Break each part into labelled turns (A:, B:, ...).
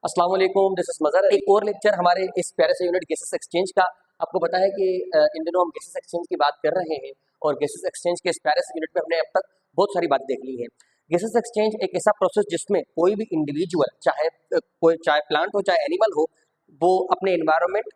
A: अस्सलाम वालेकुम, this is Mazhar. एक और लेक्चर हमारे इस प्यारे से यूनिट गैसेस एक्सचेंज का। आपको पता है कि इन दिनों हम गैसेस एक्सचेंज की बात कर रहे हैं और गैसेस एक्सचेंज के इस प्यारे से यूनिट में हमने अब तक बहुत सारी बातें देख ली हैं। गैसेस एक्सचेंज एक ऐसा प्रोसेस जिसमें कोई भी इंडिविजुअल, चाहे प्लांट हो चाहे एनिमल हो, वो अपने एनवायरनमेंट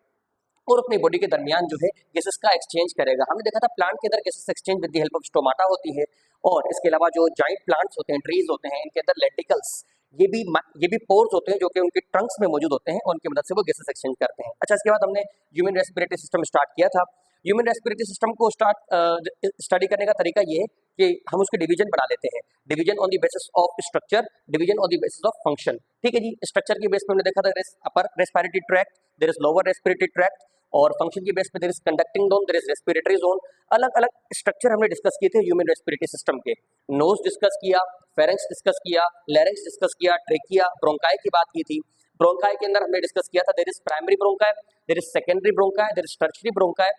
A: और अपनी बॉडी के दरमियान जो है गैसेस का एक्सचेंज करेगा। हमने देखा था प्लांट के अंदर gases exchange with the help of stomata होती है, और इसके अलावा जो जाइंट प्लांट्स होते हैं, ट्रीज होते हैं, इनके अंदर लेंटिकल्स, ये भी पोर्स होते हैं जो कि उनके ट्रंक्स में मौजूद होते हैं और उनकी मदद से वो गैसेस एक्सचेंज करते हैं। अच्छा, इसके बाद हमने ह्यूमन रेस्पिरेटरी सिस्टम स्टार्ट किया था। ह्यूमन रेस्पिरेटरी सिस्टम को स्टडी करने का तरीका ये है कि हम उसके डिवीजन बना लेते हैं। Division on the basis of structure, division on the basis of function. ठीक है जी। स्ट्रक्चर की बेस पे हमने देखा था there is upper respiratory tract, there is lower respiratory tract, और फंक्शन की बेस पे there is conducting zone, there is respiratory zone. अलग अलग स्ट्रक्चर हमने डिस्कस किए थे ह्यूमन रेस्पिरेटरी सिस्टम के। नोज डिस्कस किया, फेरेंक्स डिस्कस किया, लैरिंक्स डिस्कस किया, ट्रेकिया, ब्रोंकाई की बात की थी। ब्रोंकाई के अंदर हमने डिस्कस किया था there is primary bronchi, there is secondary bronchi, there is tertiary bronchi,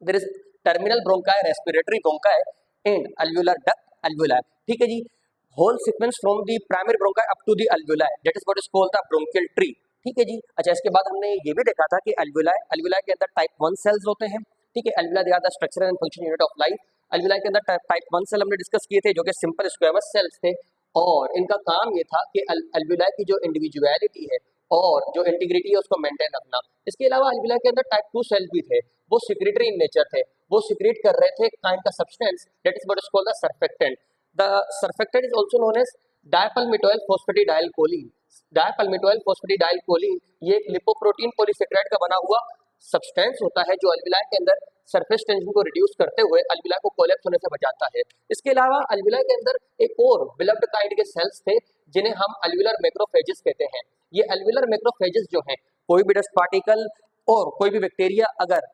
A: there is terminal bronchi, respiratory bronchi and alveolar duct alveoli. ठीक है जी। Whole sequence from the primary bronchi up to the alveoli, that is what is called the bronchial tree. ठीक है जी। अच्छा, इसके बाद हमने ये भी देखा था कि अल्वुलाई के अंदर टाइप 1 सेल्स होते हैं। ठीक है। Alveoli they are the structural and function unit of life. Alveoli के अंदर टाइप 1 सेल हमने डिस्कस किए थे जो कि सिंपल स्क्वेमस सेल्स थे, और इनका काम ये था कि अल्वुलाई की जो इंडिविजुअलिटी है और जो इंटीग्रिटी है उसको मेंटेन रखना। इसके अलावा अल्वुलाई के अंदर टाइप 2 सेल्स भी थे, वो सिक्रेटरी इन नेचर थे, वो सिक्रेट कर रहे थे काइंड का substance that is what is called the surfactant. The surfactant is also known as dipalmitoyl phosphatidyl choline. Dipalmitoyl phosphatidyl choline ये एक लिपोप्रोटीन पॉलीसेकेराइड का बना हुआ सब्सटेंस होता है जो अल्वुलाई के अंदर सरफेस टेंशन को रिड्यूस करते हुए अल्वुलाई को कोलैप्स होने से बचाता है। इसके अलावा अल्वुलाई के अंदर एक और बिलव्ड काइंड के सेल्स थे जिन्हें हम अल्वुलर मैक्रोफेजेस कहते हैं। ये अल्वुलर मैक्रोफेजेस जो हैं, कोई भी डस्ट पार्टिकल और कोई भी बैक्टीरिया अगर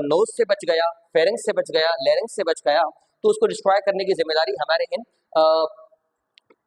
A: नोज से बच गया, फेरेंक्स से बच गया, लैरिंक्स से बच गया, तो उसको डिस्ट्रॉय करने की जिम्मेदारी हमारे इन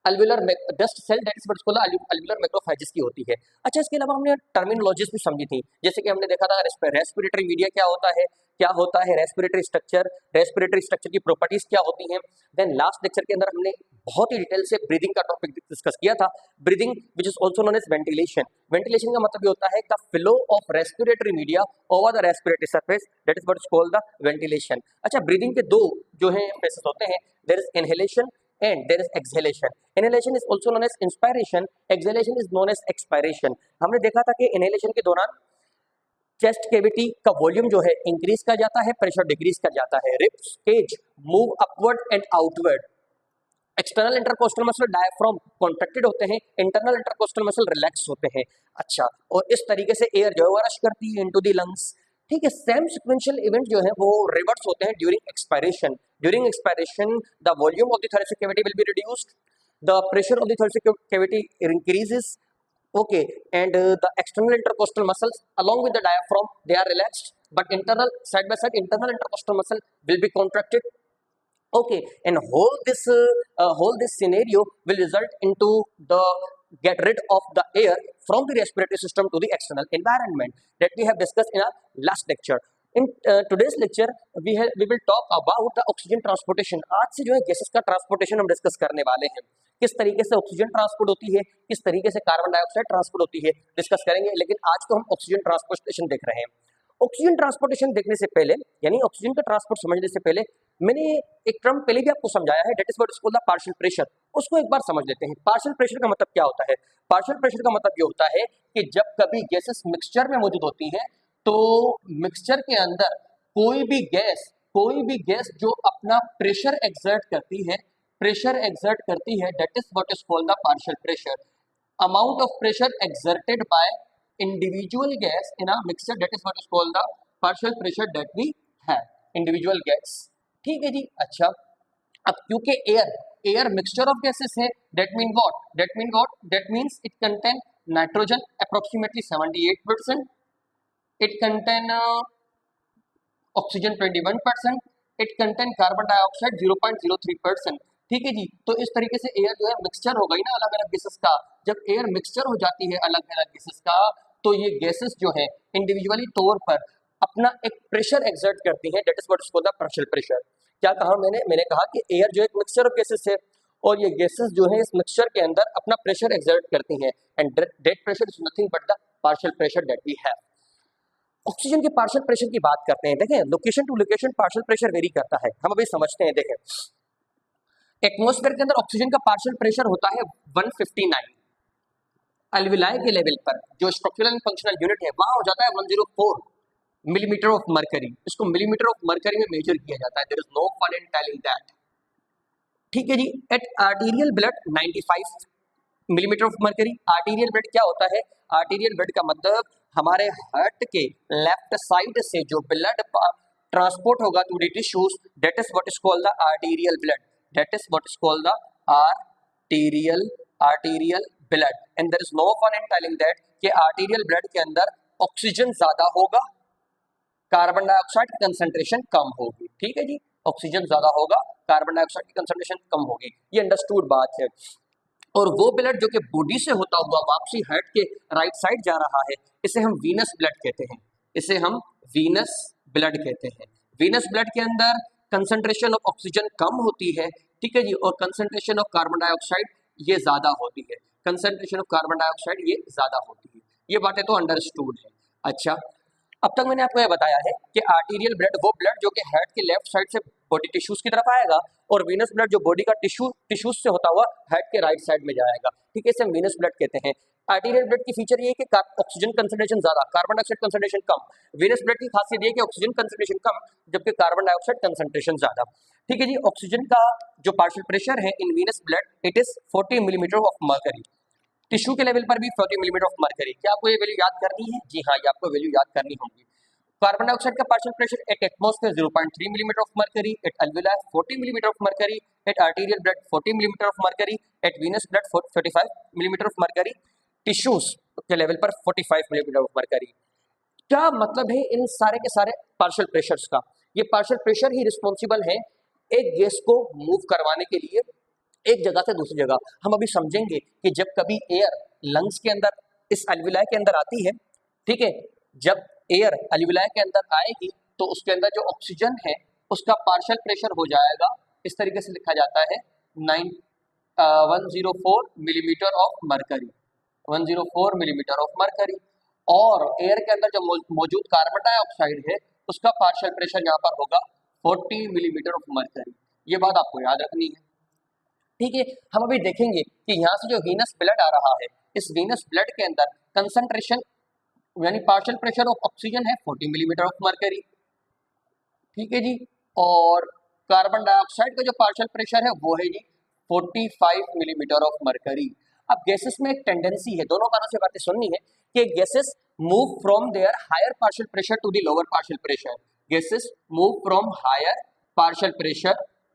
A: alveolar dust cell that is what is called alveolar macrophages की होती है। अच्छा, इसके अलावा हमने टर्मिनोलॉजीज भी समझी थी, जैसे कि हमने देखा था रेस्पिरेटरी मीडिया क्या होता है रेस्पिरेटरी स्ट्रक्चर की प्रॉपर्टीज क्या होती हैं। देन लास्ट लेक्चर के अंदर हमने बहुत ही डिटेल से ब्रीदिंग का टॉपिक डिस्कस किया था। Breathing which is also known as ventilation. Ventilation का मतलब ये होता है the flow of respiratory media over the respiratory surface, that is what is called the ventilation. अच्छा, ब्रीदिंग के दो जो है फेसेस होते हैं, there is inhalation and there is exhalation. Inhalation is also known as inspiration, exhalation is known as expiration. हमने देखा था कि inhalation के दौरान चेस्ट कैविटी का वॉल्यूम जो है इंक्रीज कर जाता है, प्रेशर डिक्रीज कर जाता है, ribs cage move upward and outward, external intercostal muscle diaphragm contracted होते हैं, इंटरनल इंटरकोस्टल मसल रिलैक्स होते हैं। अच्छा, और इस तरीके से एयर जो है रश करती है इनटू द लंग्स। ठीक है। सेम सीक्वेंशियल इवेंट जो है वो रिवर्स होते हैं during expiration. During expiration the volume of the thoracic cavity will be reduced, the pressure of the thoracic cavity increases, okay, and the external intercostal muscles along with the diaphragm they are relaxed, but internal side by side internal intercostal muscle will be contracted. Okay, and whole this scenario will result into the get rid of the air from the respiratory system to the external environment that we have discussed in our last lecture. In today's lecture we will talk about the oxygen transportation. आज से जो है gases का transportation हम discuss करने वाले हैं। किस तरीके से ऑक्सीजन ट्रांसपोर्ट होती है, किस तरीके से कार्बन डाइऑक्साइड ट्रांसपोर्ट होती है, डिस्कस करेंगे। लेकिन आज तो हम ऑक्सीजन ट्रांसपोर्टेशन देख रहे हैं। ऑक्सीजन ट्रांसपोर्टेशन देखने से पहले, यानी ऑक्सीजन का ट्रांसपोर्ट समझने से पहले, मैंने एक टर्म पहले भी आपको समझाया है, that is what is called the partial pressure. उसको एक बार समझ लेते हैं। पार्शियल प्रेशर का मतलब क्या होता है? पार्शियल प्रेशर का मतलब ये होता है कि जब कभी गैसेस मिक्सचर में मौजूद होती है तो मिक्सचर के अंदर कोई भी गैस जो अपना प्रेशर एक्सर्ट करती है, that is what is called the partial pressure. Amount of pressure exerted by individual gas in a mixture, that is what is called the partial pressure that we have, individual gas. ठीक है जी। अच्छा, अब क्योंकि air mixture of gases है, that means it contain nitrogen approximately 78%, it contain oxygen 21%, it contain carbon dioxide 0.03%। ठीक है जी। तो इस तरीके से एयर जो है मिक्सचर हो गई ना अलग अलग गैसेस का। जब एयर मिक्सचर हो जाती है अलग अलग गैसेस का, तो ये गैसेस जो है इंडिविजुअली तौर पर अपना एक प्रेशर एक्सर्ट करती हैं, that is what is called the partial pressure. क्या कहा मैंने कहा कि एयर जो एक मिक्सचर ऑफ गैसेस है और ये गैसेस जो है इस मिक्सचर के अंदर अपना प्रेशर एक्सर्ट करती हैं and that pressure is nothing but the partial pressure that we have. Oxygen के पार्शियल प्रेशर की बात करते हैं। देखें location to location partial pressure vary करता है, हम अभी समझते हैं। देखें एटमॉस्फेयर के अंदर ऑक्सीजन का पार्शियल प्रेशर होता है 159, अल्विलाई के लेवल पर जो स्ट्रक्चरल एंड फंक्शनल यूनिट है वहां हो जाता है 104 मिलीमीटर ऑफ मरकरी। इसको मिलीमीटर ऑफ मरकरी में मेजर किया जाता है। There is no fun in telling that. ठीक है जी। At arterial blood 95 millimetre of mercury. Arterial blood क्या होता है? आर्टीरियल ब्लड का मतलब हमारे हार्ट के लेफ्ट साइड से जो ब्लड ट्रांसपोर्ट होगा to the tissues, that is what is called the arterial blood, that is what is called the arterial blood. And there is no fun in telling that कि arterial blood के अंदर oxygen ज्यादा होगा, carbon dioxide की concentration कम होगी। ठीक है जी, ऑक्सीजन ज्यादा होगा, कार्बन डाइऑक्साइड की कंसंट्रेशन कम होगी, ये अंडरस्टूड बात है। और वो ब्लड जो कि बॉडी से होता हुआ वापसी हार्ट के राइट साइड जा रहा है, इसे हम वीनस ब्लड कहते हैं, इसे हम वीनस ब्लड कहते हैं। वीनस ब्लड के अंदर कंसंट्रेशन ऑफ ऑक्सीजन कम होती है, ठीक है जी, और कंसंट्रेशन ऑफ कार्बन डाइऑक्साइड ये ज्यादा होती है, कंसंट्रेशन ऑफ कार्बन डाइऑक्साइड ये ज्यादा होती है। ये बातें तो अंडरस्टूड है। अच्छा, अब तक मैंने आपको यह बताया है कि आर्टीरियल ब्लड वो ब्लड जो कि हार्ट के लेफ्ट साइड से बॉडी टिश्यूज की तरफ आएगा, और वीनस ब्लड जो बॉडी का टिश्यूज से होता हुआ हार्ट के राइट साइड में जाएगा। ठीक है, इसे हम वीनस ब्लड कहते हैं। आर्टीरियल ब्लड की फीचर ये है कि ऑक्सीजन कंसंट्रेशन ज्यादा, कार्बन डाइऑक्साइड कंसंट्रेशन कम। वीनस ब्लड की खासियत ये है कि ऑक्सीजन कंसंट्रेशन कम जबकि कार्बन डाइऑक्साइड कंसंट्रेशन ज्यादा। ठीक है जी। ऑक्सीजन का जो पार्शियल प्रेशर है in venous blood it is 40 millimetre of mercury. Tissue के लेवल पर भी 40 मिलीमीटर ऑफ मर्करी। क्या आपको ये वैल्यू याद करनी है? जी हाँ, ये आपको वैल्यू याद करनी होगी। कार्बन डाइऑक्साइड का partial pressure at atmosphere 0.3 millimetre of mercury, at alveoli 40 millimetre of mercury, at arterial blood 40 millimetre of mercury, at venous blood 45 millimetre of mercury, tissues के लेवल पर 45 मिलीमीटर ऑफ मर्करी। क्या मतलब है इन सारे के सारे partial pressures का? ये पार्शियल प्रेशर ही रिस्पॉन्सिबल है एक गैस को मूव करवाने के लिए एक जगह से दूसरी जगह। हम अभी समझेंगे कि जब कभी एयर लंग्स के अंदर इस अल्विलाई के अंदर आती है, ठीक है, जब एयर अल्विलाई के अंदर आएगी तो उसके अंदर जो ऑक्सीजन है उसका पार्शियल प्रेशर हो जाएगा, इस तरीके से लिखा जाता है 104 millimetre of mercury, 104 millimetre of mercury. और एयर के अंदर जो मौजूद कार्बन डाइऑक्साइड है उसका पार्शियल प्रेशर यहाँ पर होगा 40 मिलीमीटर ऑफ मरकरी। ये बात आपको याद रखनी है। ठीक है, हम अभी देखेंगे कि यहाँ से जो वीनस ब्लड आ रहा है, इस वीनस ब्लड के अंदर कंसंट्रेशन यानी पार्शियल प्रेशर ऑफ ऑक्सीजन है 40 मिलीमीटर ऑफ मर्करी। ठीक है जी। और कार्बन डाइऑक्साइड का जो पार्शियल प्रेशर है वो है जी 45 मिलीमीटर ऑफ मर्करी। अब गैसेस में एक टेंडेंसी है, दोनों कानों से बातें सुननी है, कि gases move from their higher partial pressure to the lower partial pressure. Gases move from higher partial pressure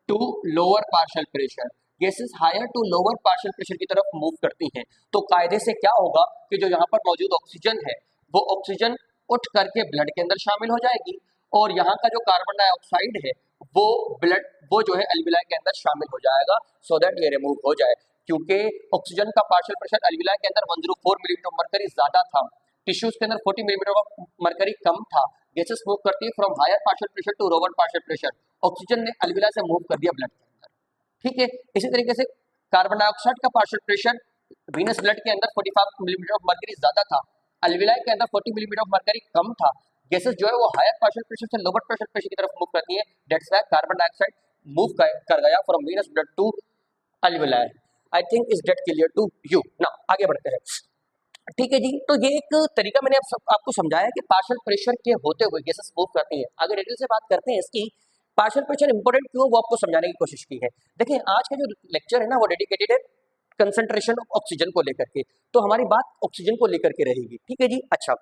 A: to lower partial pressure. Gases higher to lower partial pressure की तरफ मूव करती हैं। तो कायदे से क्या होगा कि जो यहाँ पर मौजूद ऑक्सीजन है वो ऑक्सीजन उठ करके ब्लड के अंदर शामिल हो जाएगी, और यहाँ का जो कार्बन डाइऑक्साइड है वो जो है अल्विलाई के अंदर शामिल हो जाएगा, सो दैट ये रिमूव हो जाए। क्योंकि ऑक्सीजन का पार्शियल प्रेशर अल्विलाई के अंदर 104 मिलीमीटर मरकरी ज्यादा था, टिश्यूज के अंदर 40 मिलीमीटर मरकरी कम था। गैसेस मूव करती है from higher partial pressure to lower partial pressure. Oxygen ने अल्विलाई से मूव कर दिया ब्लड के अंदर। ठीक है, इसी तरीके से कार्बन डाइऑक्साइड का पार्शियल प्रेशर वीनस ब्लड के अंदर 45 मिलीमीटर ऑफ मरकरी ज्यादा था, अल्विलाई के अंदर 40 मिलीमीटर ऑफ मरकरी कम था। गैसेस जो है वो हायर पार्शियल प्रेशर से लोअर पार्शियल प्रेशर की तरफ मूव करती है, that's why carbon dioxide move कर गया from venous blood to alveoli. I think is that clear to you. Now आगे बढ़ते हैं। ठीक है जी, तो ये एक तरीका मैंने आपको समझाया कि पार्शियल प्रेशर के होते हुए गैसेस मूव करती हैं। अगर डिटेल से बात करते हैं इसकी, पार्शियल प्रेशर इंपॉर्टेंट क्यों, वो आपको समझाने की कोशिश की है। देखिए आज का जो लेक्चर है ना वो डेडिकेटेड है कंसंट्रेशन ऑफ ऑक्सीजन को लेकर के, तो हमारी बात ऑक्सीजन को लेकर के रहेगी। ठीक है जी। अच्छा,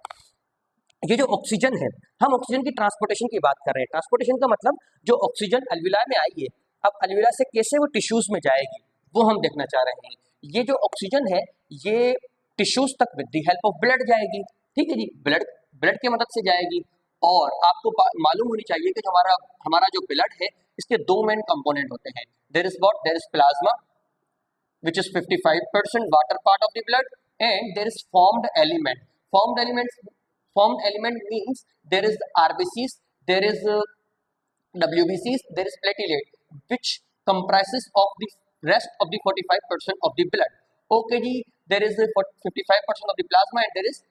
A: ये जो ऑक्सीजन है, हम ऑक्सीजन की ट्रांसपोर्टेशन की बात कर रहे हैं। ट्रांसपोर्टेशन का मतलब जो ऑक्सीजन अल्विलाई में आई है, अब अल्विलाई से कैसे वो टिश्यूज में जाएगी वो हम देखना चाह रहे हैं। ये जो ऑक्सीजन है ये टिश्यूज तक with the help of blood जाएगी। ठीक है जी, ब्लड की मदद से जाएगी। और आपको मालूम होनी चाहिए कि जो हमारा जो ब्लड है इसके दो मेन कंपोनेंट होते हैं। There is plasma which is 55% water part of the blood, and there is formed element. Formed element means there is RBCs, there is WBCs, there is platelet, which comprises of the rest of the 45% of the blood. Okay जी, there is 55% of the plasma and there is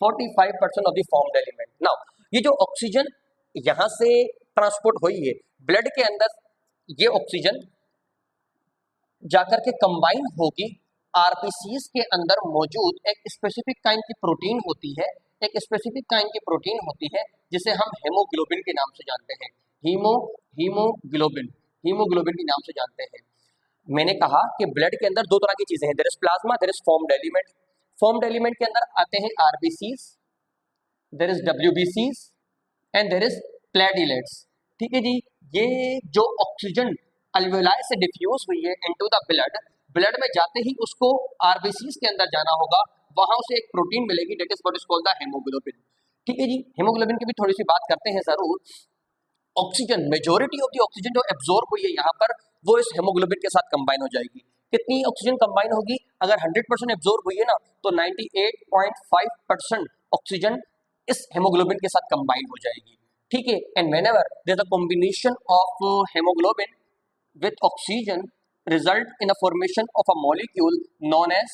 A: 45% of the formed element. Now ये जो oxygen यहाँ से transport हुई है blood के अंदर, ये ऑक्सीजन जाकर के कंबाइन होगी आरबीसीज के अंदर मौजूद एक स्पेसिफिक काइंड की प्रोटीन होती है, एक स्पेसिफिक काइंड की प्रोटीन होती है जिसे हम हेमोग्लोबिन के नाम से जानते हैं। हीमोग्लोबिन के नाम से जानते हैं। मैंने कहा कि ब्लड के अंदर दो तरह की चीजें हैं, there is plasma, there is formed element. Formed element के अंदर आते हैं आरबीसीज, देयर इज डब्ल्यूबीसीज एंड देयर इज प्लेटलेट्स। ठीक है जी, ये जो ऑक्सीजन अल्वेलाई से डिफ्यूज हुई है इनटू द ब्लड में जाते ही उसको आरबीसीज के अंदर जाना होगा, वहां उसे एक प्रोटीन मिलेगी, that is what is called the haemoglobin. ठीक है जी, हेमोग्लोबिन की भी थोड़ी सी बात करते हैं जरूर। Oxygen, majority of the oxygen जो एब्जॉर्ब हुई है यहाँ पर वो इस हेमोग्लोबिन के साथ कंबाइन हो जाएगी। कितनी ऑक्सीजन कंबाइन होगी? अगर 100% एब्जॉर्ब हुई है ना तो 98.5% ऑक्सीजन इस हेमोग्लोबिन के साथ कंबाइन हो जाएगी। ठीक है, and whenever there is a combination of haemoglobin with oxygen result in a formation of a molecule known as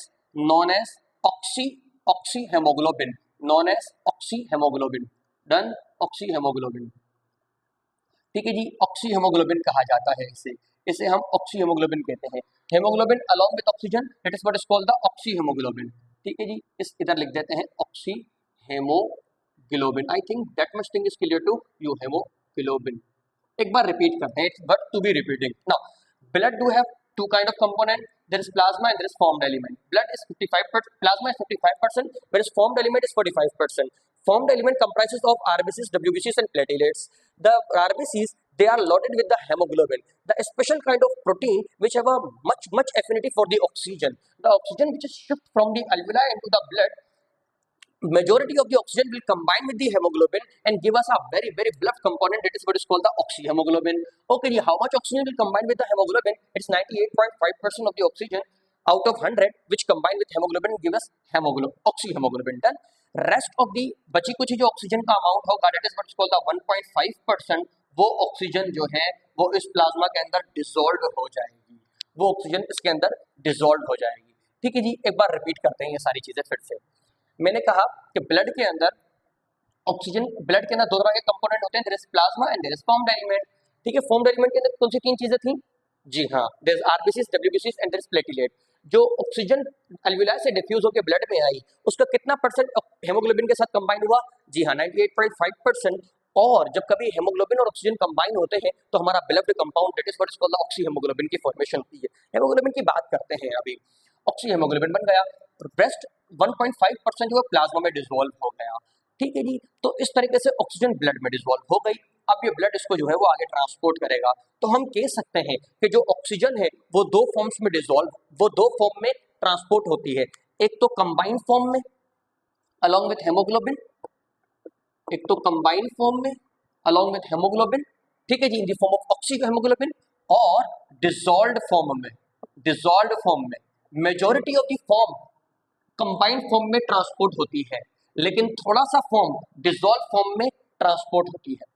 A: oxyhemoglobin, known as oxyhemoglobin, done, oxyhemoglobin। ठीक है जी, ऑक्सीहेमोग्लोबिन कहा जाता है इसे हम ऑक्सीहेमोग्लोबिन कहते हैं। Haemoglobin along with oxygen, that is what is called the oxyhaemoglobin. ठीक है जी, इस इधर लिख देते हैं oxyhaemoglobin. I think that much thing is clear to you, haemoglobin. एक बार रिपीट करते हैं, but to be repeating now. Blood do have two kind of component, there is plasma and there is formed element. Blood is 55%, plasma is 55%, whereas formed element is 45%. Formed element comprises of RBCs, WBCs and platelets. The RBCs, they are loaded with the hemoglobin, the special kind of protein which have a much affinity for the oxygen. The oxygen which is shipped from the alveoli into the blood, majority of the oxygen will combine with the hemoglobin and give us a very blunt component, that is what is called the oxyhemoglobin. Okay, how much oxygen will combine with the hemoglobin? It's 98.5% of the oxygen out of 100 which combine with hemoglobin and give us oxyhemoglobin। Done। Rest of the बची कुछ जो oxygen का amount होगा, that is what is called the 1.5%, वो oxygen जो है वो इस प्लाज्मा के अंदर डिसॉल्व हो जाएगी, वो ऑक्सीजन इसके अंदर डिसॉल्व हो जाएगी। ठीक है जी, एक बार रिपीट करते हैं ये सारी चीजें फिर से। मैंने कहा कि ब्लड के अंदर ऑक्सीजन, ब्लड के अंदर दो तरह के कंपोनेंट होते हैं, there is plasma and there is formed element. ठीक है, फॉर्म्ड एलिमेंट के अंदर कौन सी तीन चीजें थी? जी हाँ, देयर इज आरबीसीज, डब्ल्यूबीसीज एंड देयर इज प्लेटलेट। जो ऑक्सीजन अल्वेलाई से डिफ्यूज होकर ब्लड में आई उसका कितना परसेंट हेमोग्लोबिन के साथ कंबाइन हुआ? जी हाँ, 98.5%। और जब कभी हेमोग्लोबिन और ऑक्सीजन कंबाइन होते हैं तो हमारा beloved compound, that is what is called the oxyhaemoglobin की फॉर्मेशन होती है। हेमोग्लोबिन की बात करते हैं अभी। ऑक्सीहेमोग्लोबिन बन गया, रेस्ट 1.5% जो है प्लाज्मा में डिसॉल्व हो गया। ठीक है जी, तो इस तरीके से ऑक्सीजन ब्लड में डिसॉल्व हो गई। अब ये ब्लड इसको जो है वो आगे ट्रांसपोर्ट करेगा, तो हम कह सकते हैं कि जो ऑक्सीजन है वो दो फॉर्म्स में डिसॉल्व, वो दो फॉर्म में ट्रांसपोर्ट होती है। एक तो कंबाइंड फॉर्म में अलॉन्ग विथ हेमोग्लोबिन, एक तो कंबाइंड फॉर्म में अलॉन्ग विथ हेमोग्लोबिन। ठीक है जी, in the form of oxyhaemoglobin, और डिसॉल्व्ड फॉर्म में majority of the form combined form में ट्रांसपोर्ट होती है, लेकिन थोड़ा सा फॉर्म डिसॉल्व फॉर्म में ट्रांसपोर्ट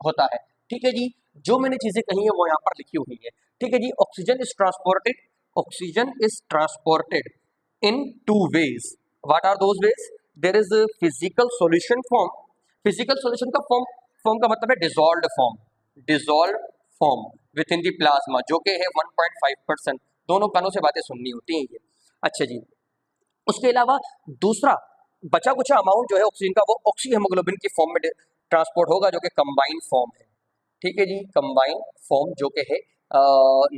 A: होता है। ठीक है जी, जो मैंने चीजें कही है वो यहाँ पर लिखी हुई है। ठीक है जी, oxygen is transported in two ways. What are those ways? There is physical solution form. Physical solution का फॉर्म का मतलब है dissolve form within the plasma, जो कि है 1.5%। दोनों कानों से बातें सुननी होती हैं ये। अच्छा जी, उसके अलावा दूसरा बचा कुछ अमाउंट जो है ऑक्सीजन का वो ऑक्सीहेमोग्लोबिन की फॉर्म में ट्रांसपोर्ट होगा, जो कि कंबाइंड फॉर्म है। ठीक है जी, कंबाइंड फॉर्म जो कि है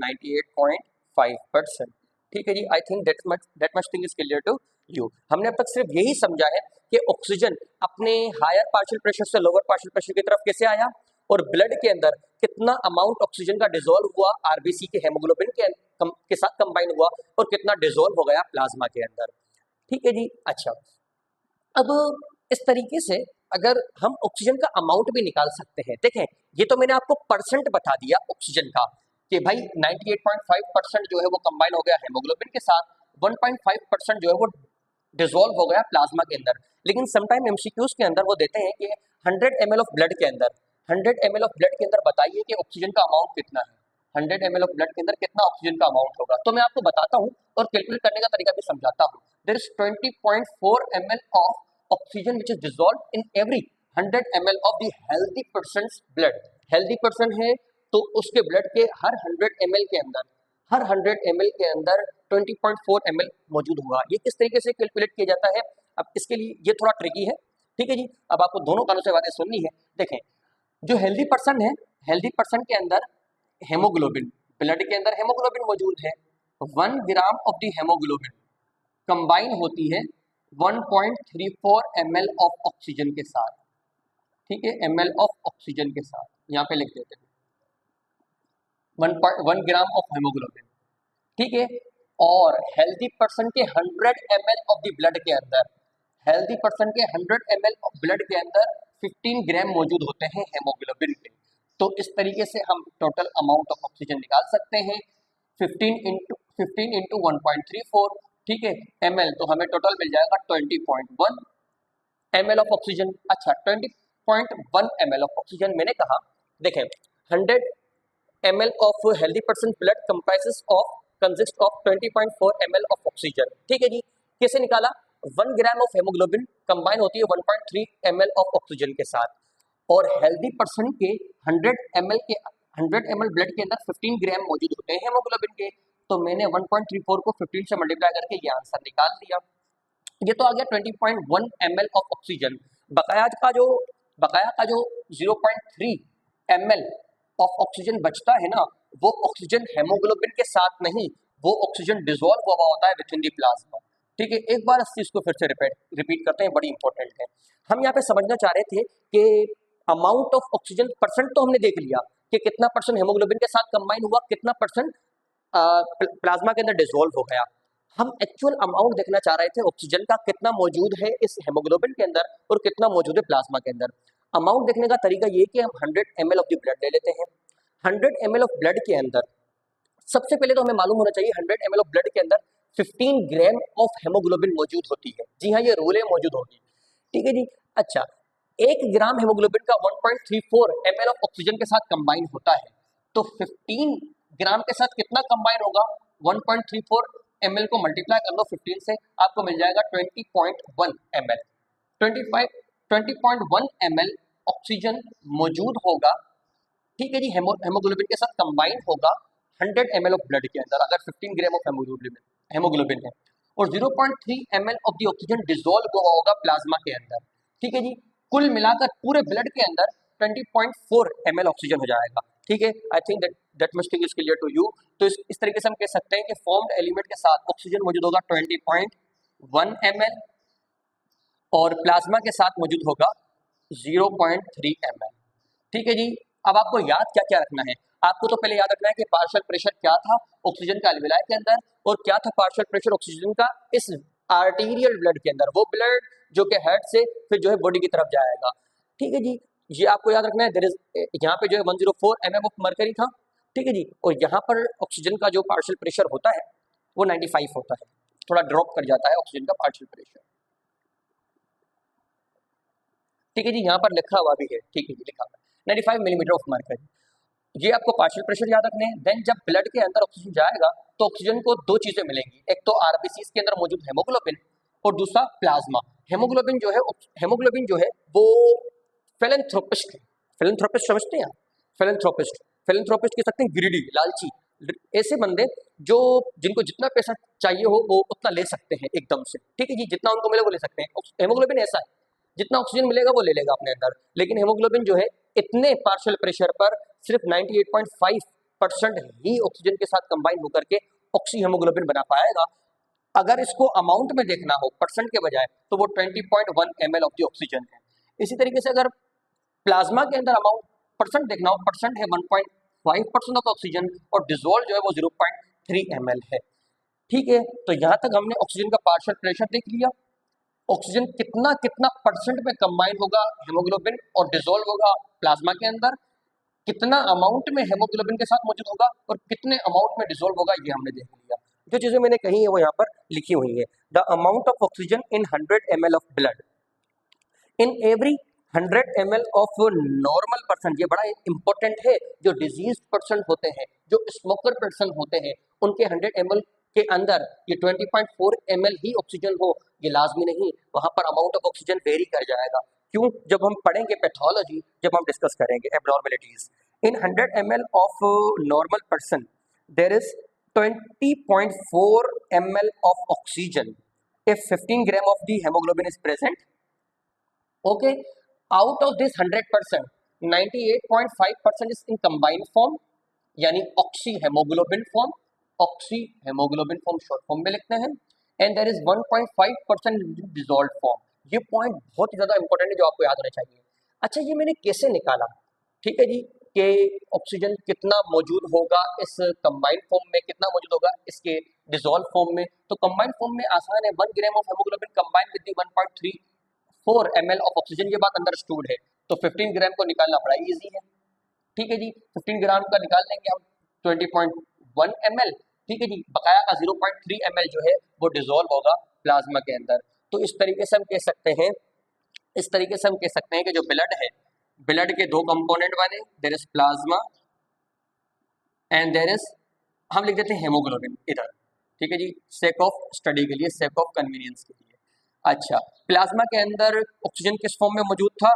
A: 98.5%। ठीक है जी, I think that much thing is clear to you. हमने अब तक सिर्फ यही समझा है कि ऑक्सीजन अपने हायर पार्शियल प्रेशर से लोअर पार्शियल प्रेशर की तरफ कैसे आया, और ब्लड के अंदर कितना अमाउंट ऑक्सीजन का डिसॉल्व हुआ आरबीसी के हेमोग्लोबिन के साथ कंबाइन हुआ, और कितना डिसॉल्व हो गया प्लाज्मा के अंदर। ठीक है जी। अच्छा, अब इस तरीके से अगर हम ऑक्सीजन का अमाउंट भी निकाल सकते हैं। देखें, ये तो मैंने आपको परसेंट बता दिया ऑक्सीजन का कि भाई 98.5% जो है वो कंबाइन हो गया हेमोग्लोबिन के साथ, 1.5% जो है वो डिसॉल्व हो गया प्लाज्मा के अंदर। लेकिन समटाइम एमसीक्यूज के अंदर वो देते हैं कि 100 ml ऑफ ब्लड के अंदर बताइए कि ऑक्सीजन का अमाउंट कितना है। 100 ml ऑफ ब्लड के अंदर कितना ऑक्सीजन का अमाउंट होगा। तो मैं आपको बताता हूँ और कैलकुलेट करने का तरीका भी समझाता हूँ। There is 20.4 ml of oxygen which is dissolve in every 100 ml of the healthy person's blood. Healthy person है तो उसके ब्लड के हर 100 ml के अंदर 100 ml के अंदर 20.4 ml मौजूद होगा। ये किस तरीके से कैलकुलेट किया जाता है, अब इसके लिए ये थोड़ा ट्रिकी है, ठीक है जी। अब आपको दोनों कानों से बातें सुननी है। देखें, जो हेल्दी पर्सन है, हेल्दी पर्सन के अंदर हेमोग्लोबिन, ब्लड के अंदर हेमोग्लोबिन मौजूद है। 1 gram of the haemoglobin combine होती है 1.34 ml ऑफ ऑक्सीजन के साथ, ठीक है, ml ऑफ ऑक्सीजन के साथ, यहाँ पे लिख देते हैं 1 ग्राम ऑफ हेमोग्लोबिन, ठीक है। और हेल्दी पर्सन के 100 ml ऑफ द ब्लड के अंदर, हेल्दी पर्सन के 100 ml ऑफ ब्लड के अंदर 15 ग्राम मौजूद होते हैं हेमोग्लोबिन के। तो इस तरीके से हम टोटल अमाउंट ऑफ ऑक्सीजन निकाल सकते हैं 15 इंटू 1.34, ठीक है, ml, तो हमें टोटल मिल जाएगा 20.1 ml ऑफ ऑक्सीजन। अच्छा, 20.1 ml ऑफ ऑक्सीजन मैंने कहा, देखें 100 ml of healthy person blood consist of 20.4 ml of oxygen, ठीक है जी। कैसे निकाला, 1 ग्राम ऑफ हेमोग्लोबिन कंबाइन होती है 1.3 ml ऑफ ऑक्सीजन के साथ, और हेल्दी पर्सन के 100 ml ब्लड के अंदर 15 ग्राम मौजूद होते हैं हेमोग्लोबिन के। तो मैंने 1.34 को 15 से मल्टीप्लाई करके ये आंसर निकाल दिया। ये तो आ गया 20.1 ml ऑफ ऑक्सीजन। बकाया का जो 0.3 ml ऑफ ऑक्सीजन बचता है ना, वो ऑक्सीजन हेमोग्लोबिन के साथ नहीं, वो ऑक्सीजन डिसॉल्व हुआ होता है विद इन द प्लाज्मा, ठीक है। एक बार इस चीज को फिर से रिपीट करते हैं, बड़ी इंपॉर्टेंट है। हम यहाँ पे समझना चाह रहे थे कि अमाउंट ऑफ ऑक्सीजन परसेंट तो हमने देख लिया कि कितना परसेंट हेमोग्लोबिन के साथ कंबाइन हुआ, कितना परसेंट प्लाज्मा के अंदर डिसॉल्व हो गया। हम एक्चुअल अमाउंट देखना चाह रहे थे ऑक्सीजन का, कितना मौजूद है इस हेमोग्लोबिन के अंदर और कितना मौजूद है प्लाज्मा के अंदर। अमाउंट देखने का तरीका ये कि हम 100 ml ऑफ द ब्लड ले लेते हैं। 100 ml ऑफ ब्लड के अंदर सबसे पहले तो हमें मालूम होना चाहिए 100 ml ऑफ ब्लड के अंदर 15 ग्राम ऑफ हेमोग्लोबिन मौजूद होती है। जी हाँ, ये रूल है, मौजूद होगी, ठीक है जी। अच्छा, 1 ग्राम हेमोग्लोबिन का 1.34 ml ऑफ ऑक्सीजन के साथ कंबाइन होता है, तो 15 ग्राम के साथ कितना कंबाइन होगा, 1.34 ml को मल्टीप्लाई कर लो 15 से, आपको मिल जाएगा 20.1 ml। 20.1 ml ऑक्सीजन मौजूद होगा, ठीक है जी, हेमोग्लोबिन के साथ कंबाइन होगा 100 ml ऑफ ब्लड के अंदर, अगर 15 ग्राम ऑफ हेमोग्लोबिन है, और 0.3 ml of the oxygen dissolve हुआ होगा प्लाज्मा के अंदर, ठीक है जी। कुल मिलाकर पूरे ब्लड के अंदर 20.4 ml ऑक्सीजन हो जाएगा, ठीक है। I think that much thing is clear to you. तो इस तरीके से हम कह सकते हैं कि फॉर्म्ड एलिमेंट के साथ ऑक्सीजन मौजूद होगा 20.1 ml और प्लाज्मा के साथ मौजूद होगा 0.3 ml, ठीक है जी। अब आपको याद क्या क्या रखना है, आपको तो पहले याद रखना है कि पार्शियल प्रेशर क्या था ऑक्सीजन का अलविलाय के अंदर, और क्या था पार्शियल प्रेशर ऑक्सीजन का इस आर्टीरियल ब्लड के अंदर, वो ब्लड जो कि हेड से फिर जो है बॉडी की तरफ जाएगा, ठीक है जी। ये आपको याद रखना है। यहाँ पे जो है 104 mm ऑफ मरकरी था, ठीक है जी, और यहाँ पर ऑक्सीजन का जो पार्शियल प्रेशर होता है वो 95 होता है, थोड़ा ड्रॉप कर जाता है ऑक्सीजन का पार्शियल प्रेशर, ठीक है जी। यहाँ पर लिखा हुआ भी है, ठीक है जी, लिखा हुआ 95 मिलीमीटर ऑफ मरकरी। ये आपको पार्शियल प्रेशर याद रखने हैं। देन जब ब्लड के अंदर ऑक्सीजन जाएगा तो ऑक्सीजन को दो चीजें मिलेंगी, एक तो आरबीसी के अंदर मौजूद हेमोग्लोबिन और दूसरा प्लाज्मा। हेमोग्लोबिन जो है वो फिलैंथ्रोपिस्ट है। फिलैंथ्रोपिस्ट समझते हैं आप? फिलैंथ्रोपिस्ट कह सकते हैं ग्रीडी, लालची, ऐसे बंदे जो जिनको जितना पैसा चाहिए हो वो उतना ले सकते हैं एकदम से, ठीक है जी, जितना उनको मिले वो ले सकते हैं। हेमोग्लोबिन ऐसा है, जितना ऑक्सीजन मिलेगा वो ले लेगा अपने अंदर, लेकिन हेमोग्लोबिन जो है इतने पार्शियल प्रेशर पर सिर्फ 98.5% ही ऑक्सीजन के साथ कंबाइन होकर के ऑक्सी हेमोग्लोबिन बना पाएगा। अगर इसको अमाउंट में देखना हो परसेंट के बजाय तो वो 20.1 ml ऑफ द ऑक्सीजन है। इसी तरीके से अगर प्लाज्मा के अंदर अमाउंट परसेंट देखना हो, परसेंट है 1.5% ऑफ ऑक्सीजन और डिसॉल्व जो है वो 0.3 ml है, ठीक है। तो यहाँ तक हमने ऑक्सीजन का पार्शियल प्रेशर देख लिया, ऑक्सीजन कितना परसेंट में कंबाइन होगा हेमोग्लोबिन और डिसॉल्व होगा प्लाज्मा के अंदर, कितना अमाउंट में हेमोग्लोबिन के साथ मौजूद होगा और कितने अमाउंट में डिसॉल्व होगा, ये हमने देख लिया। जो चीजें मैंने कही है वो यहाँ पर लिखी हुई है। The amount of oxygen in 100 ml of blood in every 100 ml of normal person, ये बड़ा इंपॉर्टेंट है, जो डिजीज पर्सन होते हैं, जो स्मोकर पर्सन होते हैं, उनके 100 ml के अंदर ये 20.4 ml ही ऑक्सीजन हो, ये लाजमी नहीं, वहां पर अमाउंट ऑफ ऑक्सीजन वेरी कर जाएगा। क्यों? जब हम पढ़ेंगे पैथोलॉजी, जब हम डिस्कस करेंगे abnormalities, in 100 ml of normal person there is 20.4 ml of oxygen if 15 gram of the hemoglobin is present. Okay, out of this 100%, 98.5% is in combined form, यानी oxyhaemoglobin form, oxyhaemoglobin form short form में लिखते हैं, and there is 1.5% dissolved form. ये point बहुत ही ज्यादा important है जो आपको याद होना चाहिए। अच्छा, ये मैंने कैसे निकाला? ठीक है जी, कि ऑक्सीजन कितना मौजूद होगा इस कंबाइंड फॉर्म में, कितना मौजूद होगा इसके डिसॉल्व फॉर्म में। तो कंबाइंड फॉर्म में आसान है, 1 gram of haemoglobin combined with the 1.34 ml of oxygen, ये बात अंडरस्टूड है। तो 15 ग्राम को निकालना बड़ा इजी है। ठीक है जी, 15 ग्राम का निकाल लेंगे हम 20.1 ml। ठीक है जी, बकाया का 0.3 ml जो है वो डिसॉल्व होगा प्लाज्मा के अंदर। तो इस तरीके से हम कह सकते हैं, इस तरीके से हम कह सकते हैं कि जो ब्लड है, ब्लड के दो कंपोनेंट बने, there is plasma and there is, हम लिख देते हैं हेमोग्लोबिन इधर। ठीक है जी, सेक ऑफ स्टडी के लिए, सेक ऑफ कन्वीनियंस के लिए। अच्छा, प्लाज्मा के अंदर ऑक्सीजन किस फॉर्म में मौजूद था?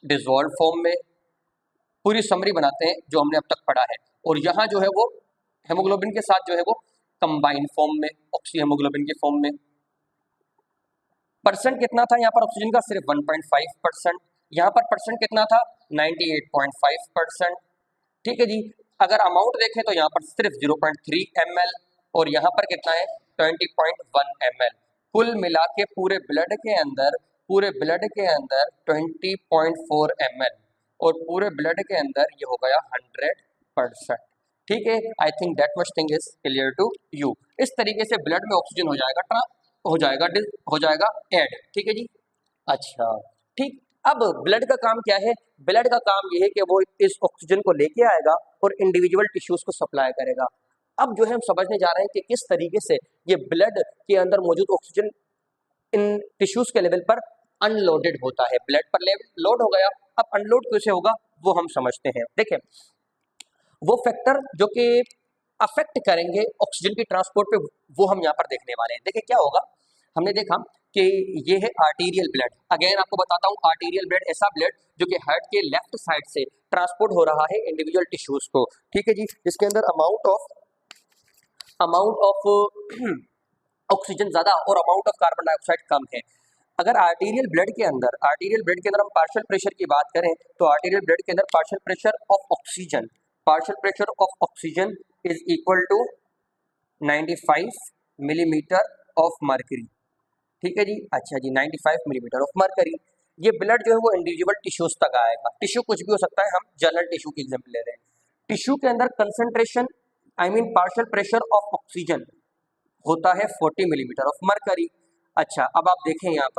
A: डिसॉल्व फॉर्म में। पूरी समरी बनाते हैं जो हमने अब तक पढ़ा है, और यहाँ जो है वो हेमोग्लोबिन के साथ जो है वो कंबाइंड फॉर्म में, ऑक्सी हेमोग्लोबिन के फॉर्म में। परसेंट कितना था यहाँ पर ऑक्सीजन का? सिर्फ 1.5%। यहाँ पर परसेंट कितना था? 98.5%। ठीक है जी, अगर अमाउंट देखें तो यहाँ पर सिर्फ 0.3 ml और यहाँ पर कितना है? 20.1 ml। कुल मिला के पूरे ब्लड के अंदर, पूरे ब्लड के अंदर 20.4 ml, और पूरे ब्लड के अंदर ये हो गया 100%। ठीक है, I think that much thing is clear to you. इस तरीके से ब्लड में ऑक्सीजन हो जाएगा ऐड। ठीक है जी। अच्छा, ठीक, अब ब्लड का काम क्या है? ब्लड का काम ये है कि वो इस ऑक्सीजन को लेके आएगा और इंडिविजुअल टिश्यूज को सप्लाई करेगा। अब जो है हम समझने जा रहे हैं कि किस तरीके से ये ब्लड के अंदर मौजूद ऑक्सीजन इन टिश्यूज के लेवल पर अनलोडेड होता है। ब्लड पर लेवल लोड हो गया, अब अनलोड कैसे होगा वो हम समझते हैं। देखिए, वो फैक्टर जो कि अफेक्ट करेंगे ऑक्सीजन की ट्रांसपोर्ट पे, वो हम यहाँ पर देखने वाले हैं। देखिए क्या होगा, हमने देखा कि ये है आर्टीरियल ब्लड। अगेन आपको बताता हूँ, आर्टीरियल ब्लड ऐसा ब्लड जो कि हार्ट के लेफ्ट साइड से ट्रांसपोर्ट हो रहा है इंडिविजुअल टिश्यूज को। ठीक है जी, जिसके अंदर अमाउंट ऑफ ऑक्सीजन ज्यादा और अमाउंट ऑफ कार्बन डाइऑक्साइड कम है। अगर आर्टीरियल ब्लड के अंदर हम पार्शियल प्रेशर की बात करें, तो आर्टीरियल ब्लड के अंदर partial pressure of oxygen is equal to 95 millimetre of mercury. ठीक है जी। अच्छा जी, 95 मिलीमीटर ऑफ मर्करी। ये ब्लड जो है वो इंडिविजुअल टिश्यूज तक आएगा। टिश्यू कुछ भी हो सकता है, हम जनरल टिश्यू की एग्जांपल ले रहे हैं। टिश्यू के अंदर concentration, partial pressure of oxygen होता है 40 मिलीमीटर ऑफ मर्करी। अच्छा, अब आप देखें यहाँ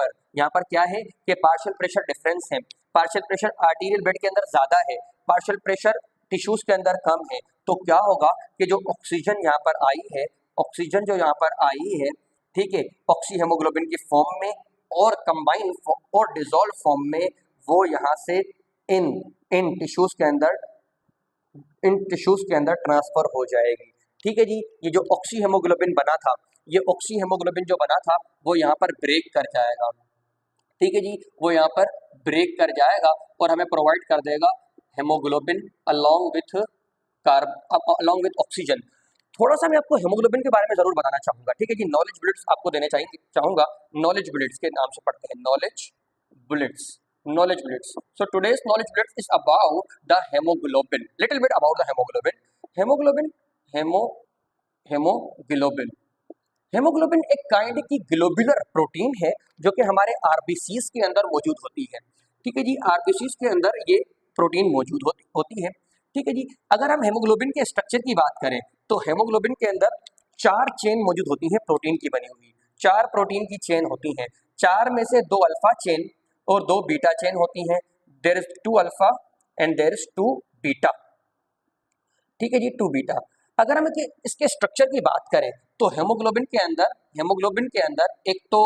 A: पर क्या है कि पार्शियल प्रेशर डिफरेंस है। पार्शियल प्रेशर आर्टीरियल ब्लड के अंदर ज्यादा है, पार्शियल प्रेशर टिश्यूज के अंदर कम है। तो क्या होगा कि जो ऑक्सीजन यहाँ पर आई है, ऑक्सीजन जो यहाँ पर आई है, ठीक है, ऑक्सी हेमोग्लोबिन की फॉर्म में और कंबाइन और डिसॉल्व फॉर्म में, वो यहाँ से इन इन टिश्यूज के अंदर ट्रांसफर हो जाएगी। ठीक है जी। ये जो ऑक्सी हेमोग्लोबिन बना था, ये ऑक्सी हेमोग्लोबिन जो बना था वो यहाँ पर ब्रेक कर जाएगा। ठीक है जी, वो यहाँ पर ब्रेक कर जाएगा और हमें प्रोवाइड कर देगा हेमोग्लोबिन अलोंग विथ ऑक्सीजन। थोड़ा सा मैं आपको हेमोग्लोबिन के बारे में जरूर बताना चाहूंगा। ठीक है जी, नॉलेज बुलेट्स आपको देने चाहूंगा। नॉलेज बुलेट्स के नाम से पढ़ते हैं, knowledge bullets. So today's knowledge bullets is about the hemoglobin. Little bit about the hemoglobin. Haemoglobin एक काइंड की ग्लोबुलर प्रोटीन है जो कि हमारे आरबीसीज के अंदर मौजूद होती है। ठीक है जी, आरबीसीज के अंदर ये प्रोटीन मौजूद होती है। ठीक है जी, अगर हम हेमोग्लोबिन के स्ट्रक्चर की बात करें तो हेमोग्लोबिन के अंदर 4 चेन मौजूद होती हैं प्रोटीन की बनी हुई। 4 प्रोटीन की चेन होती हैं। 4 में से 2 अल्फा चेन और 2 बीटा चेन होती हैं। There is 2 alpha and there is 2 beta. ठीक है जी, 2 बीटा। अगर हम इसके स्ट्रक्चर की बात करें तो हेमोग्लोबिन के अंदर एक तो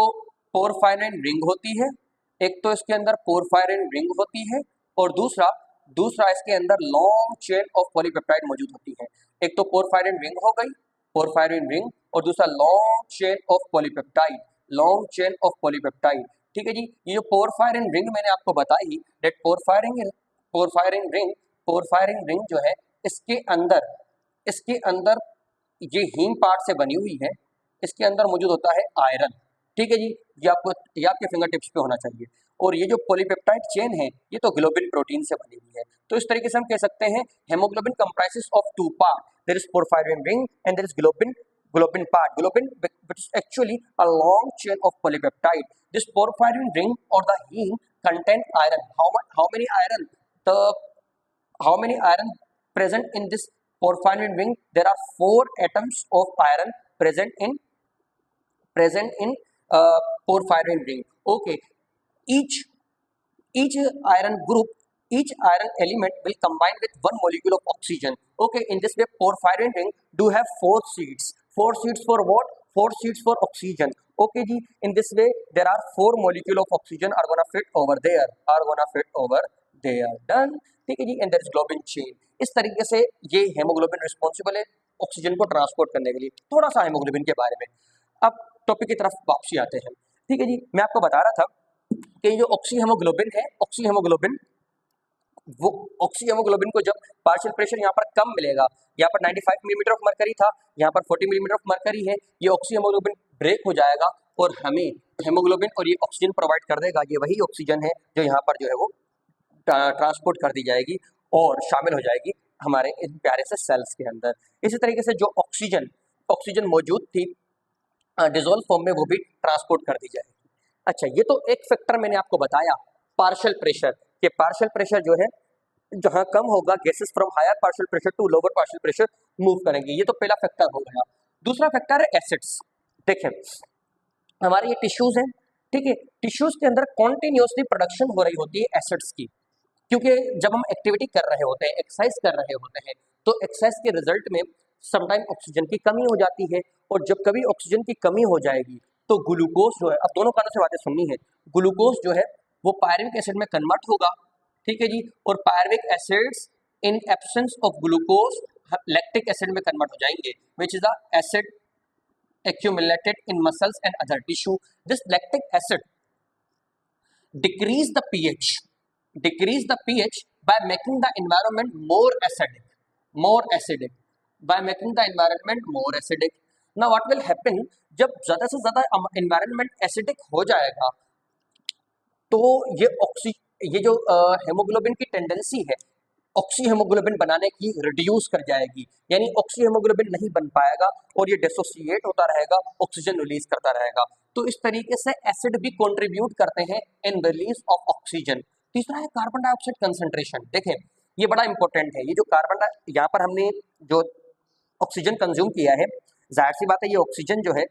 A: पोरफाइरिन रिंग होती है, एक तो इसके अंदर पोरफायरिन रिंग होती है और दूसरा दूसरा इसके अंदर लॉन्ग चेन ऑफ पॉलीपेप्टाइड मौजूद होती है। एक तो पोरफायरिन रिंग हो गई, पोरफायरिन रिंग, और दूसरा long chain of polypeptide, long chain of polypeptide. ठीक है जी, ये जो पोरफायरिन रिंग मैंने आपको बताई, दैट पोरफायरिन रिंग जो है इसके अंदर ये हीम पार्ट से बनी हुई है, इसके अंदर मौजूद होता है आयरन। ठीक है जी, ये आपके फिंगर टिप्स पे होना चाहिए। और ये जो पॉलीपेप्टाइड चेन है ये तो ग्लोबिन प्रोटीन से बनी हुई है। तो इस तरीके से हम कह सकते हैं haemoglobin comprises of two part, there is porphyrin ring and there is globin part, globin which is actually a long chain of polypeptide. This porphyrin ring or the heme contain iron. How many iron? The how many iron present in this porphyrin ring? There are 4 atoms of iron present in porphyrin ring. Okay, each each iron group, each iron element will combine with one molecule of oxygen. Okay, in this way porphyrin ring do have 4 sheets. 4 sheets for what? 4 sheets for oxygen. Okay ji, in this way there are 4 molecule of oxygen are gonna fit over there, done. ठीक है जी, and there is globin chain. इस तरीके से ये haemoglobin responsible है oxygen को transport करने के लिए। थोड़ा सा हेमोग्लोबिन के बारे में, अब टॉपिक की तरफ वापसी आते हैं। ठीक है जी, मैं आपको बता रहा था कि जो ऑक्सी हेमोग्लोबिन है, ऑक्सी हेमोग्लोबिन को जब पार्शियल प्रेशर यहाँ पर कम मिलेगा, यहाँ पर 95 मिलीमीटर ऑफ मरकरी था, यहाँ पर 40 मिलीमीटर ऑफ मरकरी है, ये ऑक्सी हेमोग्लोबिन ब्रेक हो जाएगा और हमें हेमोग्लोबिन और ये ऑक्सीजन प्रोवाइड कर देगा। ये वही ऑक्सीजन है जो यहाँ पर जो है वो ट्रांसपोर्ट कर दी जाएगी और शामिल हो जाएगी हमारे इन प्यारे से सेल्स के अंदर। इसी तरीके से जो ऑक्सीजन मौजूद थी डिजोल्व फॉर्म में, वो भी ट्रांसपोर्ट कर दी जाएगी। अच्छा, ये तो एक फैक्टर मैंने आपको बताया पार्शियल प्रेशर, कि पार्शियल प्रेशर जो है जहां कम होगा gases from higher partial pressure to lower partial pressure move करेंगे। ये तो पहला फैक्टर हो गया। दूसरा फैक्टर है एसिड्स। देखें, हमारे ये टिश्यूज हैं, ठीक है, टिश्यूज के अंदर कॉन्टिन्यूसली प्रोडक्शन हो रही होती है एसिड्स की, क्योंकि जब हम एक्टिविटी कर रहे होते हैं, एक्सरसाइज कर रहे होते हैं, तो एक्सरसाइज के रिजल्ट में समटाइम ऑक्सीजन की कमी हो जाती है, और जब कभी ऑक्सीजन की कमी हो जाएगी तो ग्लूकोज जो है, अब दोनों कानों से बातें सुननी है, ग्लूकोज जो है वो पायरुविक एसिड में कन्वर्ट होगा। ठीक है जी, और pyruvic acids in absence of glucose lactic acid में कन्वर्ट हो जाएंगे, which is the acid accumulated in muscles and other tissue. This lactic acid decrease the pH by making the environment more acidic, by making the environment more acidic. Now what will happen, जब ज़्यादा से ज़्यादा environment acidic हो जाएगा तो ये जो haemoglobin की टेंडेंसी है ऑक्सी हेमोग्लोबिन बनाने की रिड्यूस कर जाएगी, यानी ऑक्सी हेमोग्लोबिन नहीं बन पाएगा और ये डिसोसिएट होता रहेगा, ऑक्सीजन रिलीज करता रहेगा। तो इस तरीके से एसिड भी कंट्रीब्यूट करते हैं इन रिलीज ऑफ ऑक्सीजन। तीसरा है कार्बन डाइऑक्साइड कंसंट्रेशन। देखें, ये बड़ा इंपॉर्टेंट है। ये जो यहाँ पर हमने जो ऑक्सीजन कंज्यूम किया है, जाहिर सी बात है ये ऑक्सीजन जो है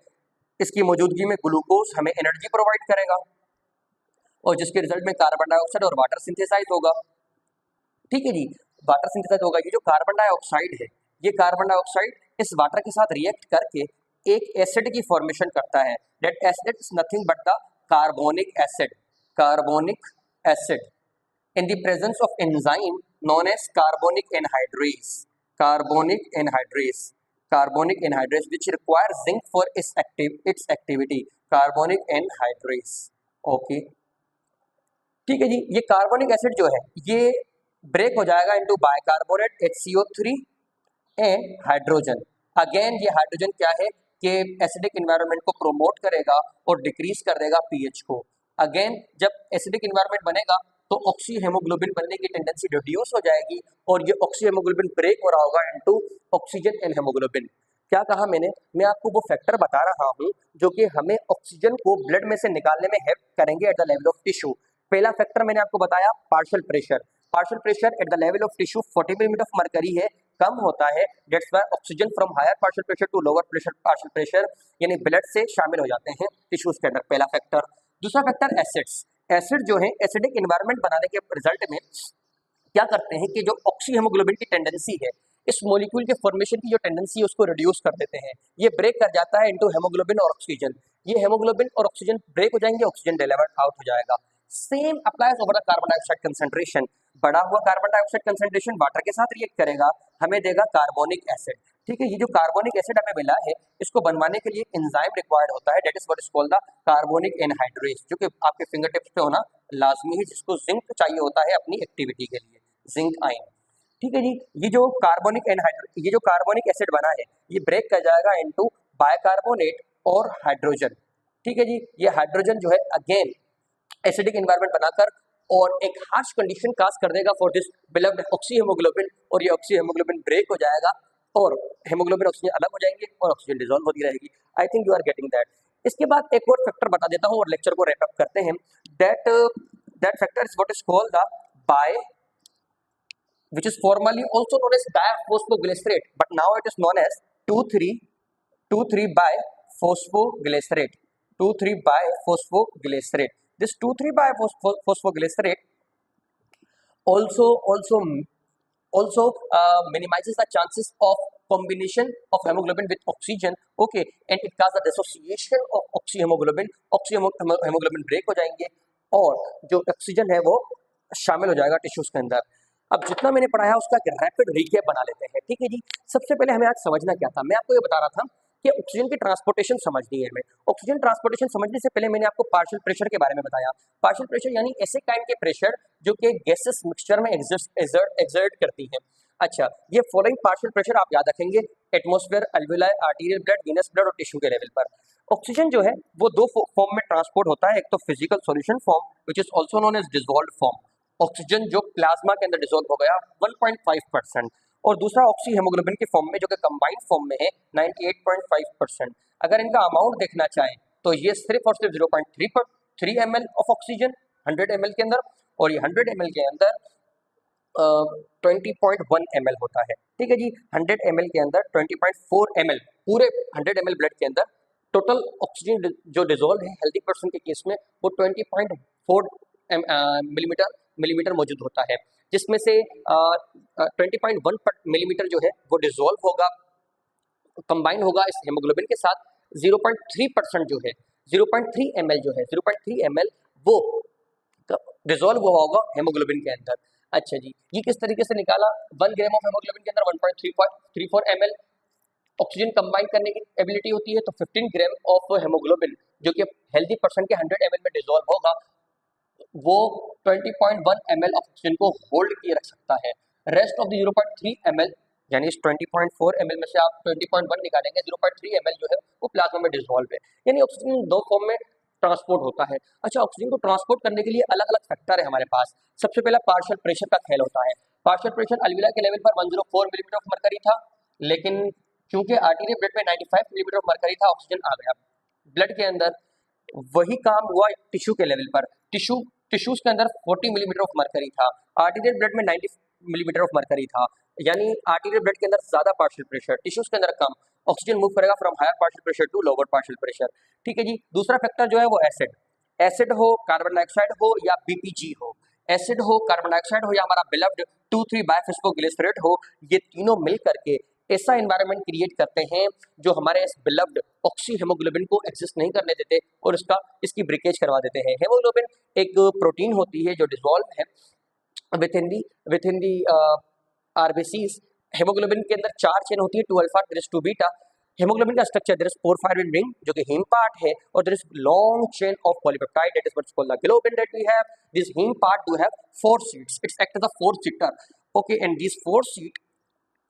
A: इसकी मौजूदगी में ग्लूकोज हमें एनर्जी प्रोवाइड करेगा, और जिसके रिजल्ट में कार्बन डाइऑक्साइड और वाटर सिंथेसाइज होगा। ठीक है जी, वाटर सिंथेसाइज होगा। ये जो कार्बन डाइऑक्साइड है, ये कार्बन डाइऑक्साइड इस वाटर के साथ रिएक्ट करके एक एसिड की फॉर्मेशन करता है। That acid is nothing but the carbonic acid in the presence of enzyme known as carbonic anhydrase which require zinc for its activity, carbonic anhydrase. Okay, ठीक है जी, ये कार्बोनिक एसिड जो है ये ब्रेक हो जाएगा into bicarbonate HCO3 and hydrogen. Again ये hydrogen क्या है कि एसिडिक एनवायरनमेंट को प्रोमोट करेगा और डिक्रीज कर देगा पीएच को। अगेन जब एसिडिक एनवायरनमेंट बनेगा तो ऑक्सी हेमोग्लोबिन बनने की टेंडेंसी रिड्यूस हो जाएगी और ये ऑक्सी हेमोग्लोबिन ब्रेक हो रहा होगा इनटू ऑक्सीजन एंड हेमोग्लोबिन। क्या कहा मैंने? मैं आपको वो फैक्टर बता रहा हूँ जो कि हमें ऑक्सीजन को ब्लड में से निकालने में हेल्प करेंगे at the level of tissue. पहला फैक्टर मैंने आपको बताया partial pressure at the level of tissue 40 millimetre of mercury है, कम होता है। That's why oxygen from higher partial pressure to lower partial pressure, यानी ब्लड से शामिल हो जाते हैं टिश्यूज के अंदर, पहला फैक्टर। दूसरा फैक्टर एसिड्स। एसिड जो है एसिडिक एनवायरनमेंट बनाने के रिजल्ट में क्या करते हैं कि जो ऑक्सी हेमोग्लोबिन की टेंडेंसी है, इस मॉलिक्यूल के फॉर्मेशन की जो टेंडेंसी है उसको रिड्यूस कर देते हैं। ये ब्रेक कर जाता है इनटू हेमोग्लोबिन और ऑक्सीजन। ये हेमोग्लोबिन और ऑक्सीजन ब्रेक हो जाएंगे, ऑक्सीजन डिलीवर्ड आउट हो जाएगा। Same applies over the carbon dioxide concentration. बढ़ा हुआ कार्बन डाइऑक्साइड कंसंट्रेशन वाटर के साथ रिएक्ट करेगा, हमें देगा कार्बोनिक एसिड। ठीक है, ये जो कार्बोनिक एसिड हमें मिला है, इसको बनवाने के लिए एंजाइम रिक्वायर्ड होता है, that is what is called the carbonic anhydrase, जो कि आपके फिंगर टिप्स पे होना लाजमी है, जिसको जिंक चाहिए होता है अपनी एक्टिविटी के लिए, जिंक आयन। ठीक है जी, ये जो कार्बोनिक एसिड बना है, ये ब्रेक कर जाएगा इनटू बाइकार्बोनेट और हाइड्रोजन। ठीक है जी, ये हाइड्रोजन जो है अगेन एसिडिक एनवायरनमेंट बनाकर और एक हार्श कंडीशन कास्ट कर देगा for this beloved oxy haemoglobin, और ये ऑक्सी हेमोग्लोबिन ब्रेक हो जाएगा और हेमोग्लोबिन ऑक्सीजन अलग हो जाएंगे और ऑक्सीजन डिसॉल्व होती रहेगी। I think you are getting that. इसके बाद एक और फैक्टर बता देता हूँ और लेक्चर को रैप अप करते हैं। That factor is what is called the by which is formerly also known as diphosphoglycerate, but now it is known as 2,3-by-phosphoglycerate. 2,3-by-phosphoglycerate. This 2,3-by-phosphoglycerate also minimizes the chances of combination of hemoglobin with oxygen. Okay, and it causes the dissociation of oxyhemoglobin. oxyhemoglobin break हो जाएंगे और जो oxygen है वो शामिल हो जाएगा tissues के अंदर। अब जितना मैंने पढ़ाया उसका एक रैपिड रिकैप बना लेते हैं। ठीक है जी, सबसे पहले हमें आज समझना क्या था। मैं आपको ये बता रहा था कि ऑक्सीजन की ट्रांसपोर्टेशन समझनी है हमें। ऑक्सीजन ट्रांसपोर्टेशन समझने से पहले मैंने आपको पार्शियल प्रेशर के बारे में बताया। पार्शियल प्रेशर यानी ऐसे काइंड के प्रेशर जो कि गैसेस मिक्सचर में एक्सर्ट करती है। अच्छा, ये फॉलोइंग पार्शियल प्रेशर आप याद रखेंगे, atmosphere, alveoli, arterial blood, venous blood और टिश्यू के लेवल पर। ऑक्सीजन जो है वो दो फॉर्म में ट्रांसपोर्ट होता है, एक तो physical solution form which is also known as dissolved form, oxygen जो प्लाज्मा के अंदर डिसॉल्व हो गया 1.5%, और दूसरा ऑक्सी हेमोग्लोबिन के फॉर्म में जो कि कंबाइंड फॉर्म में है 98.5%। अगर इनका अमाउंट देखना चाहें तो ये सिर्फ और सिर्फ 0.3 ml ऑफ ऑक्सीजन 100 ml के अंदर, और ये 100 ml के अंदर 20.1 ml होता है। ठीक है जी, 100 ml के अंदर 20.4 ml, पूरे 100 ml ब्लड के अंदर टोटल ऑक्सीजन जो डिसॉल्व है हेल्दी पर्सन के केस में वो 20.4 मिलीमीटर मौजूद होता है, जिसमें से 20.1 मिलीमीटर जो है वो डिसॉल्व होगा, कंबाइन होगा इस हेमोग्लोबिन के साथ। 0.3% जो है 0.3 ml जो है 0.3 ml वो डिसॉल्व हुआ होगा हेमोग्लोबिन के अंदर। अच्छा जी, ये किस तरीके से निकाला? 1 ग्राम ऑफ हेमोग्लोबिन के अंदर 1.34 ml ऑक्सीजन कंबाइन करने की एबिलिटी होती है, तो 15 ग्राम ऑफ हेमोग्लोबिन जो कि हेल्दी पर्सन के 100 ml में डिसॉल्व होगा वो 20.1 ml ऑफ ऑक्सीजन को होल्ड किए रख सकता है। रेस्ट ऑफ द 0.3 ml यानी इस 20.4 ml में से आप 20.1 निकालेंगे, 0.3 ml जो है वो प्लाज्मा में डिसॉल्व है, यानी ऑक्सीजन दो फॉर्म में ट्रांसपोर्ट होता है। अच्छा, ऑक्सीजन को ट्रांसपोर्ट करने के लिए अलग अलग फैक्टर है हमारे पास। सबसे पहला पार्शियल प्रेशर का खेल होता है। पार्शियल प्रेशर अलविला के लेवल पर 104 मिलीमीटर ऑफ मरकरी था, लेकिन क्योंकि आर्टीरियल ब्लड में 95 मिलीमीटर ऑफ मरकरी था, ऑक्सीजन आ गया ब्लड के अंदर। वही काम हुआ टिश्यू के लेवल पर। टिश्यूज के अंदर 40 मिलीमीटर ऑफ मरकरी था, आर्टीरियल ब्लड में 90 मिलीमीटर ऑफ मरकरी था, यानी आर्टीरियल ब्लड के अंदर ज्यादा पार्शियल प्रेशर, टिश्यूज के अंदर कम। ऑक्सीजन मूव करेगा from higher partial pressure to lower partial pressure. ठीक है जी, दूसरा फैक्टर जो है वो एसिड हो, कार्बन डाइऑक्साइड हो या बीपीजी हो, एसिड हो, कार्बन डाइऑक्साइड हो या हमारा बिलव्ड 2,3-बाइफॉस्फोग्लिसरेट हो, ये तीनों मिल करके ऐसा एनवायरनमेंट क्रिएट करते हैं जो हमारे इस बिलव्ड ऑक्सी हेमोग्लोबिन को एक्सिस्ट नहीं करने देते और इसकी ब्रेकेज करवा देते हैं। हेमोग्लोबिन एक प्रोटीन होती है जो डिसॉल्व है within the RBCs. Haemoglobin के अंदर 4 चेन होती है, 2 अल्फा, 2 बीटा। हेमोग्लोबिन का structure there is porphyrin ring जो कि हीम पार्ट है, और there is long chain of polypeptide that is what's called the globin that we have. This haem part do have 4 sheets, it's act as a 4 seater. Okay, and these 4 sheet,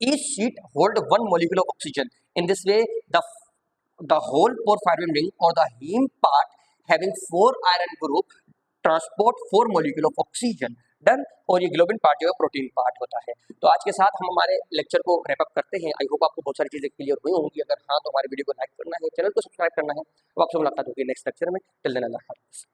A: each sheet hold 1 molecule of oxygen. In this way, the whole porphyrin ring or the heme part having 4 iron group transport 4 molecule of oxygen. Done. और ये globin part जो है protein part होता है। तो आज के साथ हम हमारे लेक्चर को रैप अप करते हैं। आई होप आपको बहुत सारी चीजें क्लियर हुई होंगी। अगर हाँ तो हमारे वीडियो को लाइक करना है, चैनल को सब्सक्राइब करना है। तो आपसे मुलाकात होगी नेक्स्ट लेक्चर में। टिल देन अल्लाह हाफिज़।